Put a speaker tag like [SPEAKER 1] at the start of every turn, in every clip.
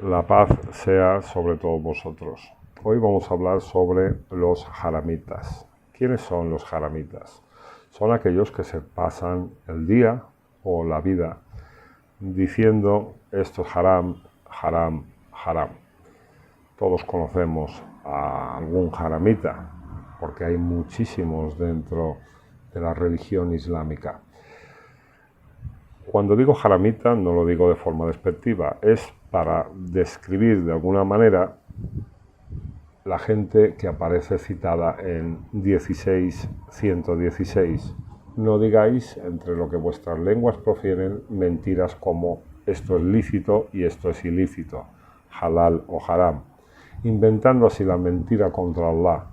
[SPEAKER 1] La paz sea sobre todos vosotros. Hoy vamos a hablar sobre los haramitas. ¿Quiénes son los haramitas? Son aquellos que se pasan el día o la vida diciendo esto es haram, haram, haram. Todos conocemos a algún haramita, porque hay muchísimos dentro de la religión islámica. Cuando digo haramita no lo digo de forma despectiva, es para describir de alguna manera la gente que aparece citada en 16:116. No digáis entre lo que vuestras lenguas profieren mentiras como esto es lícito y esto es ilícito, halal o haram, inventando así la mentira contra Allah.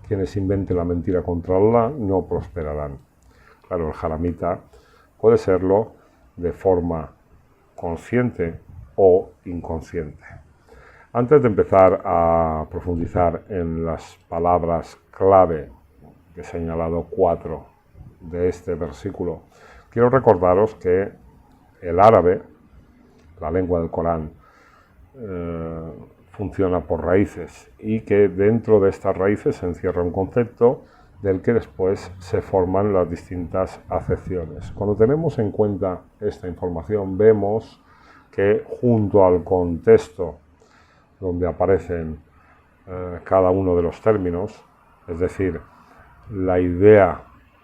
[SPEAKER 1] Quienes inventen la mentira contra Allah no prosperarán. Claro, el haramita puede serlo de forma consciente o inconsciente. Antes de empezar a profundizar en las palabras clave, que he señalado 4 de este versículo, quiero recordaros que el árabe, la lengua del Corán, funciona por raíces y que dentro de estas raíces se encierra un concepto del que después se forman las distintas acepciones. Cuando tenemos en cuenta esta información, vemos que junto al contexto donde aparecen cada uno de los términos, es decir, la idea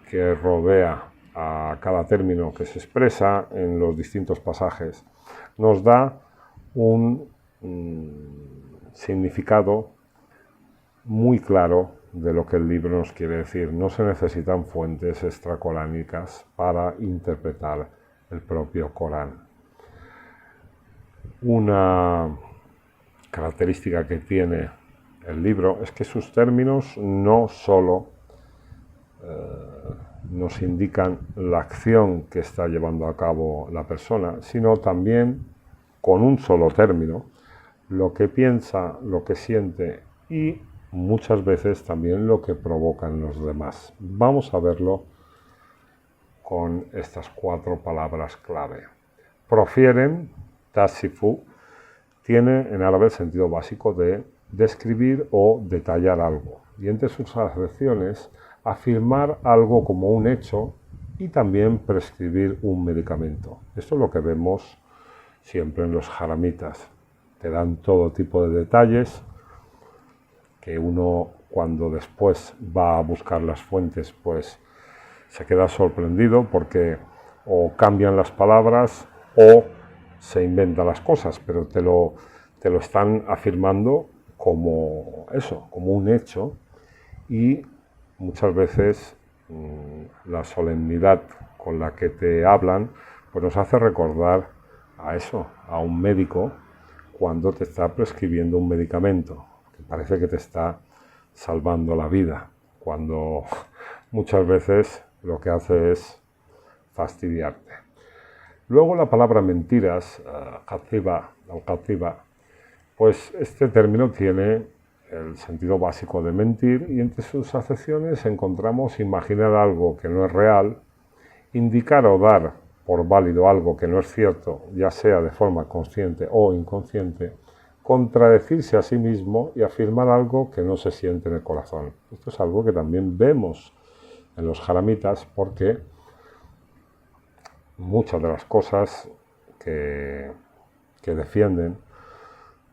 [SPEAKER 1] que rodea a cada término que se expresa en los distintos pasajes, nos da un significado muy claro de lo que el libro nos quiere decir. No se necesitan fuentes extracoránicas para interpretar el propio Corán. Una característica que tiene el libro es que sus términos no solo nos indican la acción que está llevando a cabo la persona, sino también con un solo término lo que piensa, lo que siente y muchas veces también lo que provocan los demás. Vamos a verlo con estas 4 palabras clave. Profieren, tasifu, tiene en árabe el sentido básico de describir o detallar algo. Y entre sus acepciones, afirmar algo como un hecho y también prescribir un medicamento. Esto es lo que vemos siempre en los haramitas. Te dan todo tipo de detalles que uno, cuando después va a buscar las fuentes, pues se queda sorprendido porque o cambian las palabras o se inventan las cosas, pero te lo están afirmando como eso, como un hecho, y muchas veces la solemnidad con la que te hablan pues nos hace recordar a eso, a un médico cuando te está prescribiendo un medicamento, que parece que te está salvando la vida, cuando muchas veces lo que hace es fastidiarte. Luego la palabra mentiras, al-kadhiba, pues este término tiene el sentido básico de mentir y entre sus acepciones encontramos imaginar algo que no es real, indicar o dar por válido algo que no es cierto, ya sea de forma consciente o inconsciente, contradecirse a sí mismo y afirmar algo que no se siente en el corazón. Esto es algo que también vemos en los haramitas porque muchas de las cosas que defienden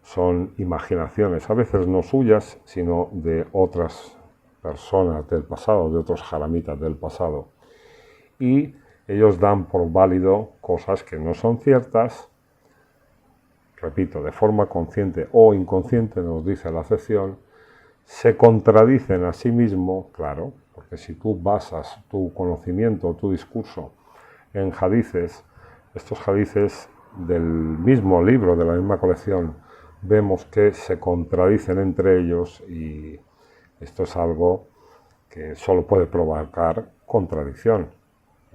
[SPEAKER 1] son imaginaciones, a veces no suyas, sino de otras personas del pasado, de otros haramitas del pasado. Y ellos dan por válido cosas que no son ciertas, repito, de forma consciente o inconsciente, nos dice la acepción, se contradicen a sí mismo, claro, porque si tú basas tu conocimiento, tu discurso en hadices, estos hadices del mismo libro, de la misma colección, vemos que se contradicen entre ellos y esto es algo que solo puede provocar contradicción.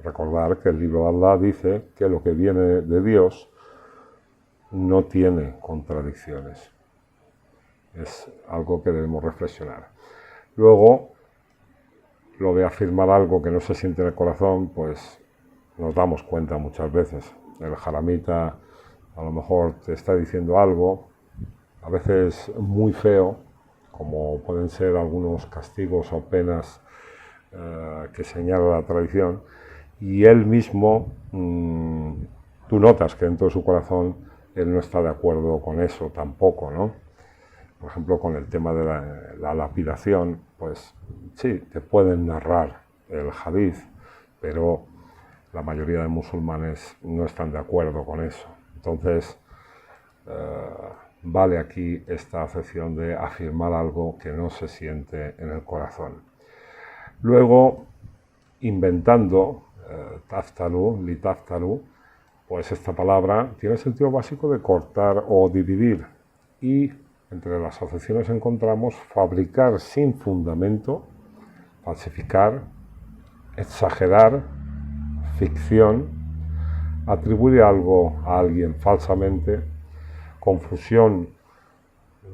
[SPEAKER 1] Recordar que el libro de Allah dice que lo que viene de Dios no tiene contradicciones. Es algo que debemos reflexionar. Luego, lo de afirmar algo que no se siente en el corazón, pues nos damos cuenta muchas veces. El haramita a lo mejor te está diciendo algo a veces muy feo, como pueden ser algunos castigos o penas que señala la tradición, y él mismo, tú notas que dentro de su corazón él no está de acuerdo con eso tampoco, ¿no? Por ejemplo, con el tema de la lapidación, pues sí, te pueden narrar el hadith, pero la mayoría de musulmanes no están de acuerdo con eso. Entonces, vale aquí esta acepción de afirmar algo que no se siente en el corazón. Luego, inventando taftalu, li taftalu, pues esta palabra tiene el sentido básico de cortar o dividir, y entre las acepciones encontramos fabricar sin fundamento, falsificar, exagerar, ficción, atribuir algo a alguien falsamente, confusión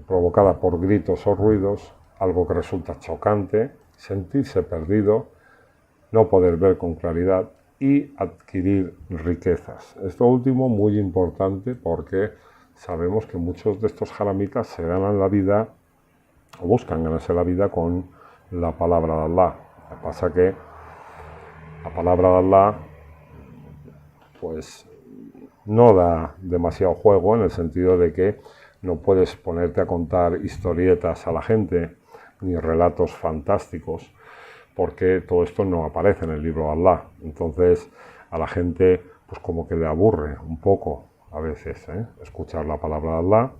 [SPEAKER 1] provocada por gritos o ruidos, algo que resulta chocante, sentirse perdido, no poder ver con claridad y adquirir riquezas. Esto último muy importante porque sabemos que muchos de estos haramitas se ganan la vida o buscan ganarse la vida con la palabra de Allah. Lo que pasa que la palabra de Allah pues no da demasiado juego, en el sentido de que no puedes ponerte a contar historietas a la gente ni relatos fantásticos, porque todo esto no aparece en el libro de Allah. Entonces a la gente pues como que le aburre un poco a veces escuchar la palabra de Allah,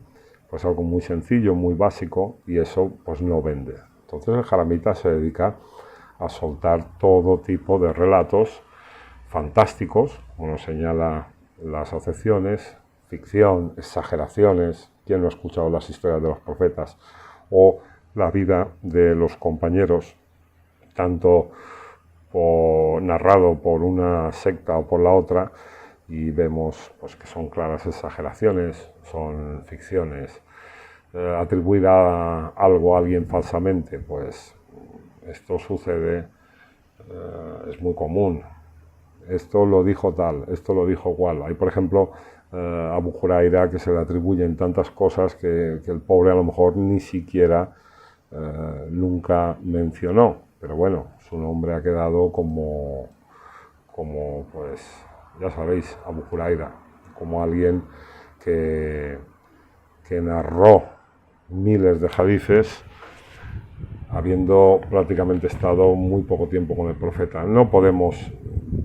[SPEAKER 1] pues algo muy sencillo, muy básico, y eso pues no vende. Entonces el haramita se dedica a soltar todo tipo de relatos fantásticos, como nos señala las acepciones, ficción, exageraciones. ¿Quién no ha escuchado las historias de los profetas? O la vida de los compañeros, tanto narrado por una secta o por la otra, y vemos pues, que son claras exageraciones, son ficciones. Atribuir a algo a alguien falsamente, pues esto sucede, es muy común. Esto lo dijo tal, esto lo dijo cual. Hay, por ejemplo, a Abu Huraira, que se le atribuyen tantas cosas que el pobre a lo mejor ni siquiera nunca mencionó. Pero bueno, su nombre ha quedado como pues, ya sabéis, Abu Huraira, como alguien que narró miles de hadices, habiendo prácticamente estado muy poco tiempo con el profeta. No podemos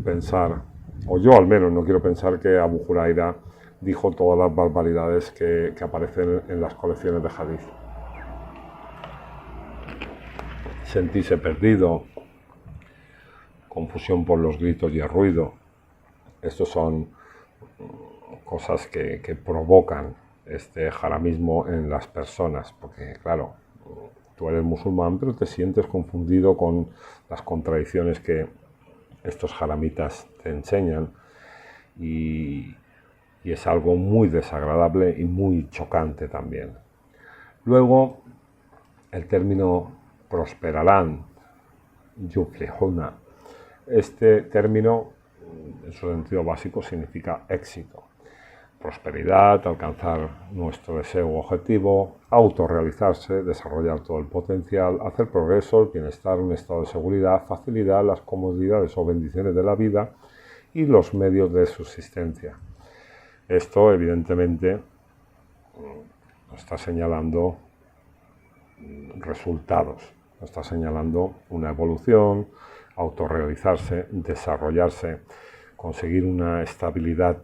[SPEAKER 1] pensar, o yo al menos no quiero pensar, que Abu Huraira dijo todas las barbaridades que aparecen en las colecciones de hadith. Sentirse perdido, confusión por los gritos y el ruido. Estos son cosas que provocan este haramismo en las personas, porque claro, tú eres musulmán, pero te sientes confundido con las contradicciones que estos haramitas te enseñan, y es algo muy desagradable y muy chocante también. Luego, el término prosperarán, yuflihuna. Este término, en su sentido básico, significa éxito, prosperidad, alcanzar nuestro deseo o objetivo, autorrealizarse, desarrollar todo el potencial, hacer progreso, el bienestar, un estado de seguridad, facilidad, las comodidades o bendiciones de la vida y los medios de subsistencia. Esto, evidentemente, nos está señalando resultados, nos está señalando una evolución, autorrealizarse, desarrollarse, conseguir una estabilidad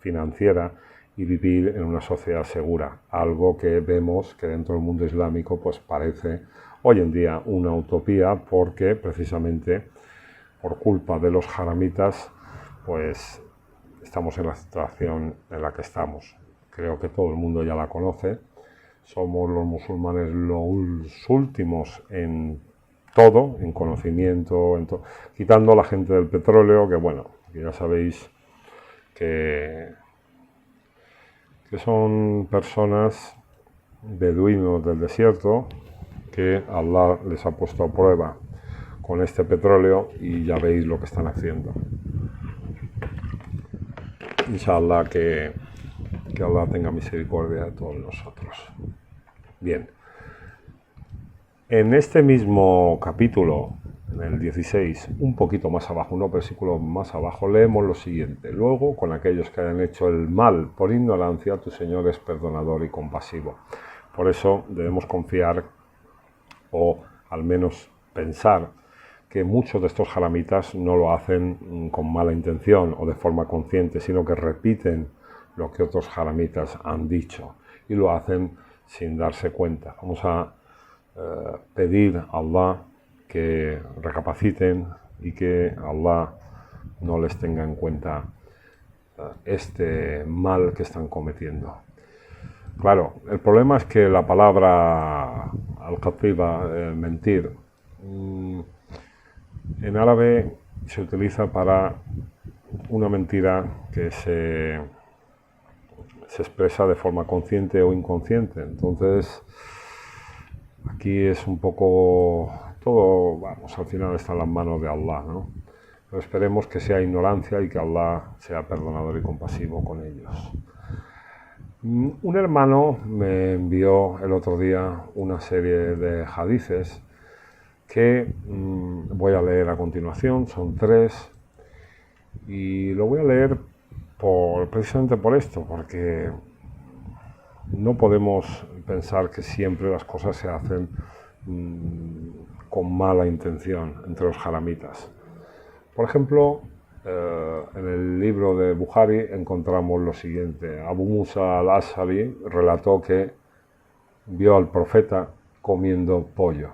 [SPEAKER 1] financiera y vivir en una sociedad segura, algo que vemos que dentro del mundo islámico pues parece hoy en día una utopía, porque precisamente por culpa de los haramitas pues estamos en la situación en la que estamos. Creo que todo el mundo ya la conoce. Somos los musulmanes los últimos en todo, en conocimiento, quitando a la gente del petróleo, que bueno, que ya sabéis que son personas beduinos del desierto que Allah les ha puesto a prueba con este petróleo, y ya veis lo que están haciendo. Inshallah que Que Allah tenga misericordia de todos nosotros. Bien. En este mismo capítulo, en el 16, un poquito más abajo, unos versículos más abajo, leemos lo siguiente. Luego, con aquellos que hayan hecho el mal por ignorancia, tu Señor es perdonador y compasivo. Por eso debemos confiar, o al menos pensar, que muchos de estos haramitas no lo hacen con mala intención o de forma consciente, sino que repiten lo que otros haramitas han dicho y lo hacen sin darse cuenta. Vamos a pedir a Allah que recapaciten y que Allah no les tenga en cuenta este mal que están cometiendo. Claro, el problema es que la palabra al-qatiba, mentir, en árabe se utiliza para una mentira que se expresa de forma consciente o inconsciente. Entonces, aquí es un poco, todo, vamos, al final está en las manos de Allah, ¿no? Pero esperemos que sea ignorancia y que Allah sea perdonador y compasivo con ellos. Un hermano me envió el otro día una serie de hadices que voy a leer a continuación, son 3, y lo voy a leer precisamente por esto, porque no podemos pensar que siempre las cosas se hacen con mala intención entre los haramitas. Por ejemplo, en el libro de Bukhari encontramos lo siguiente. Abu Musa al-Ash'ari relató que vio al profeta comiendo pollo.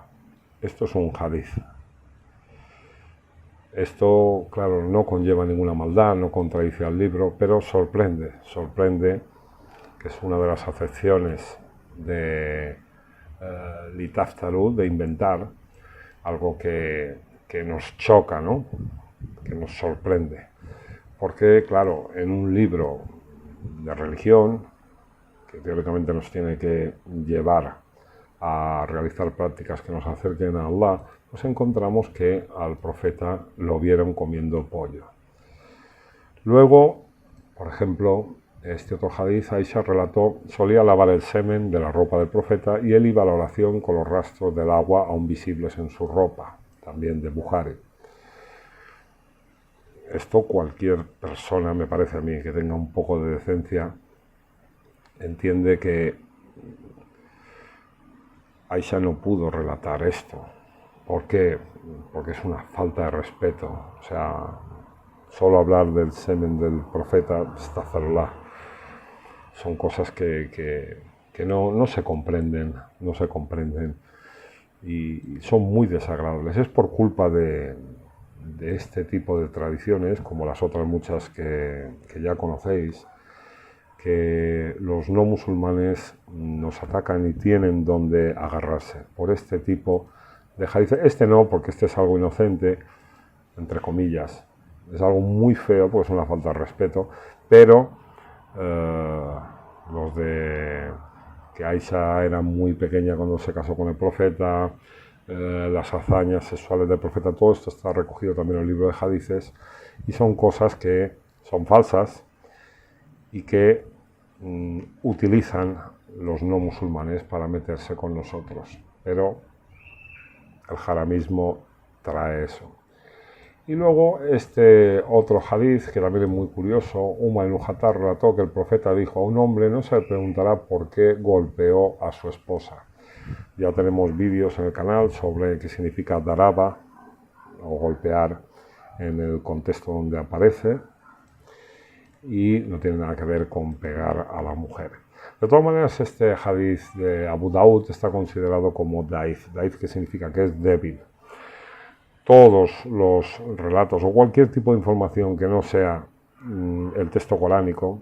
[SPEAKER 1] Esto es un hadith. Esto, claro, no conlleva ninguna maldad, no contradice al libro, pero sorprende que es una de las acepciones de litaftaru, de inventar, algo que nos choca, ¿no? Que nos sorprende. Porque, claro, en un libro de religión, que teóricamente nos tiene que llevar a realizar prácticas que nos acerquen a Allah, pues encontramos que al profeta lo vieron comiendo pollo. Luego, por ejemplo, este otro hadith, Aisha relató, solía lavar el semen de la ropa del profeta y él iba a la oración con los rastros del agua aún visibles en su ropa, también de Bukhari. Esto cualquier persona, me parece a mí, que tenga un poco de decencia, entiende que Aisha no pudo relatar esto. ¿Por qué? Porque es una falta de respeto. O sea, solo hablar del semen del profeta, astaghfirullah, son cosas que no se comprenden, y son muy desagradables. Es por culpa de este tipo de tradiciones, como las otras muchas que ya conocéis, que los no musulmanes nos atacan y tienen donde agarrarse por este tipo de hadith. Este no, porque este es algo inocente, entre comillas, es algo muy feo porque es una falta de respeto, pero los de que Aisha era muy pequeña cuando se casó con el profeta, las hazañas sexuales del profeta, todo esto está recogido también en el libro de hadices, y son cosas que son falsas y que utilizan los no musulmanes para meterse con nosotros, pero el haramismo trae eso. Y luego este otro hadith, que también es muy curioso, Umar ibn Khattab relató que el profeta dijo: a un hombre no se le preguntará por qué golpeó a su esposa. Ya tenemos vídeos en el canal sobre qué significa daraba, o golpear, en el contexto donde aparece, y no tiene nada que ver con pegar a la mujer. De todas maneras, este hadith de Abu Daud está considerado como daif, que significa que es débil. Todos los relatos o cualquier tipo de información que no sea el texto coránico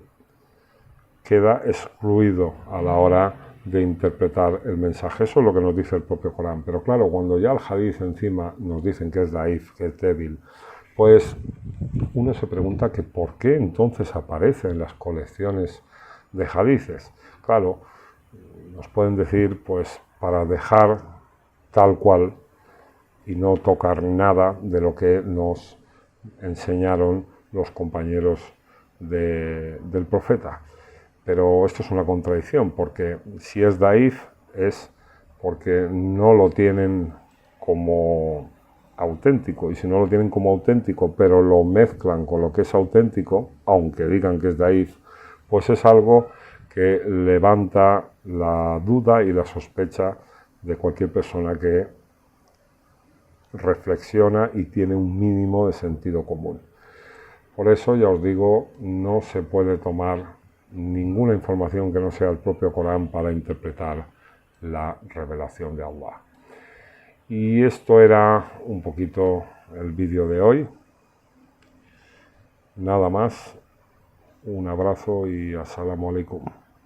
[SPEAKER 1] queda excluido a la hora de interpretar el mensaje. Eso es lo que nos dice el propio Corán. Pero claro, cuando ya el hadith encima nos dicen que es daif, que es débil, pues uno se pregunta que por qué entonces aparece en las colecciones de hadices. Claro, nos pueden decir, pues, para dejar tal cual y no tocar nada de lo que nos enseñaron los compañeros del profeta. Pero esto es una contradicción, porque si es daif es porque no lo tienen como auténtico, y si no lo tienen como auténtico, pero lo mezclan con lo que es auténtico, aunque digan que es daif, pues es algo que levanta la duda y la sospecha de cualquier persona que reflexiona y tiene un mínimo de sentido común. Por eso ya os digo, no se puede tomar ninguna información que no sea el propio Corán para interpretar la revelación de Allah. Y esto era un poquito el vídeo de hoy. Nada más, un abrazo y asalamu alaikum.